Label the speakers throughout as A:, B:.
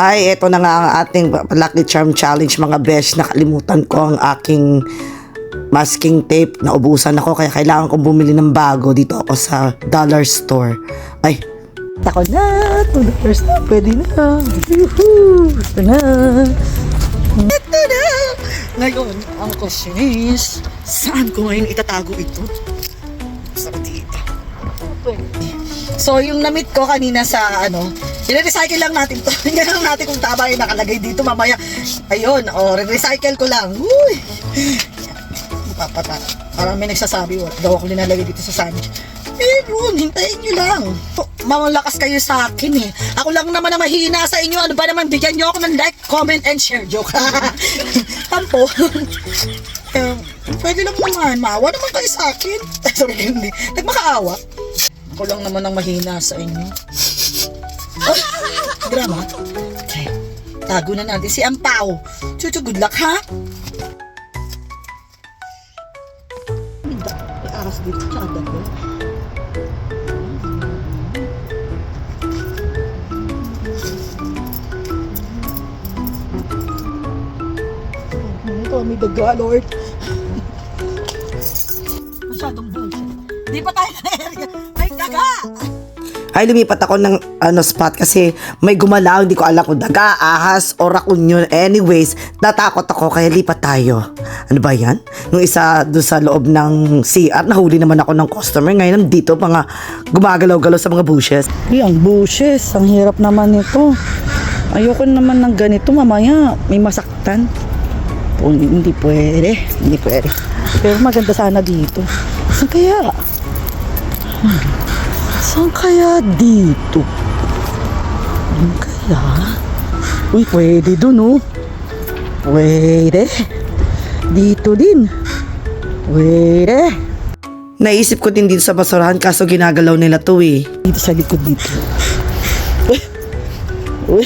A: Ay, eto na nga ang ating Lucky Charm Challenge mga besh. Nakalimutan ko ang aking masking tape. Naubusan ako kaya kailangan kong bumili ng bago. Dito ako sa dollar store. Ay, ako na! $2 na, pwede na. Yuhuu! Ito na! Ito na! Ngayon, ang question is, saan ko ngayon itatago ito? Sa dito. So, yung namit ko kanina sa i-recycle lang natin to. Tingnan lang natin kung tama yung nakalagay dito mamaya. Ayun, re-recycle ko lang. Uy! Parang may nagsasabi, daw ako linalagay dito sa sandwich. Meron, hintayin nyo lang. Mamalakas kayo sa akin eh. Ako lang naman na mahina sa inyo. Ano ba naman, bigyan nyo ako ng like, comment, and share. Joke. Tampo. Pwede lang naman, maawa naman kayo sa akin. Sorry, hindi. Nagmakaawa. Ako lang naman ang mahina sa inyo. Oh, drama. Okay. Tago na natin si Ampaw. Chuchu, good luck ha? May aras dito. Tsaka dito. Ito, may daga, Lord. Masyadong bullshit. Di pa tayo na area. May daga! Ay, lumipat ako ng spot kasi may gumalaw. Hindi ko alam kung daga, ahas, o raccoon yun. Anyways, natakot ako kaya lipat tayo. Ano ba yan? Nung isa doon sa loob ng CR, nahuli naman ako ng customer. Ngayon dito, mga gumagalaw-galaw sa mga bushes.
B: Ang bushes, ang hirap naman nito. Ayoko naman ng ganito, mamaya may masaktan. Hindi pwede. Pero maganda sana dito. Saan kaya? Saan kaya dito? Saan kaya? Uy, pwede dun oh. Pwede. Dito din. Pwede.
A: Naisip ko din dito sa basurahan kaso ginagalaw nila to eh.
B: Dito sa likod dito. Uy.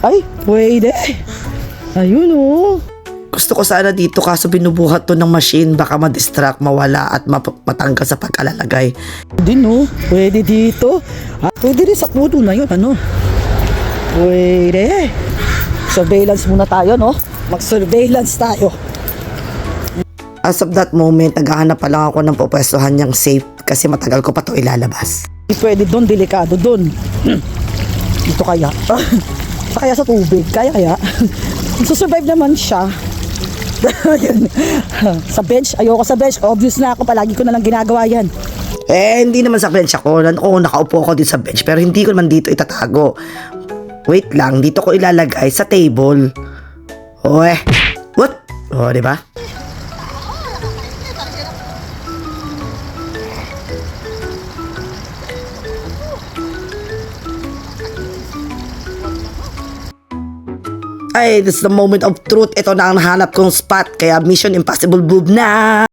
B: Ay, pwede. Ayun oh.
A: Gusto ko sana dito kaso binubuhat to ng machine. Baka ma-distract, mawala at matanggal sa pag-alalagay.
B: Din oh. Pwede dito. Pwede rin sa puto na yun. Pwede. Surveillance muna tayo no. Mag-surveillance tayo.
A: As of that moment, naghahanap pa lang ako ng pupwestuhan niyang safe kasi matagal ko pa to ilalabas.
B: Pwede doon, delikado doon. Dito kaya. Kaya sa tubig. Kaya. Susurvive naman siya. Sa bench. Ayoko sa bench. Obvious na ako. Palagi ko na lang ginagawa yan.
A: Hindi naman sa bench ako. Nakaupo ako dito sa bench pero hindi ko naman dito itatago. Wait lang, dito ko ilalagay sa table. What? Diba? Ay, this is the moment of truth. Ito na ang nahanap kong spot. Kaya Mission Impossible boob na.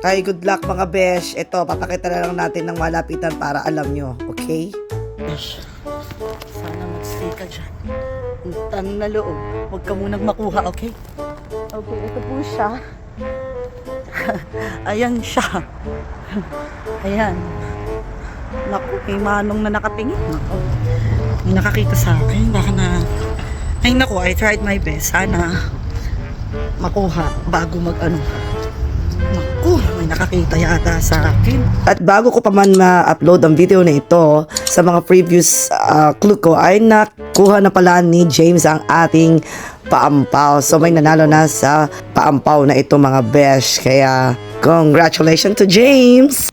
A: Ay, good luck mga besh. Ito, papakita na lang natin ng malapitan para alam nyo. Okay?
B: Besh, sana mag-stay ka dyan. Utang na loob. Huwag ka munang makuha, okay? Okay, ito po siya. Ayan siya. Ayan. Naku, may manong na nakatingin. Naku, may nakakita sa akin. Baka na... Ay naku, I tried my best. Sana makuha bago mag-ano. Naku, may nakakita yata sa akin.
A: At bago ko pa man ma-upload ang video na ito, sa mga previous clue ko ay nakuha na pala ni James ang ating paampaw. So may nanalo na sa paampaw na ito mga besh. Kaya congratulations to James!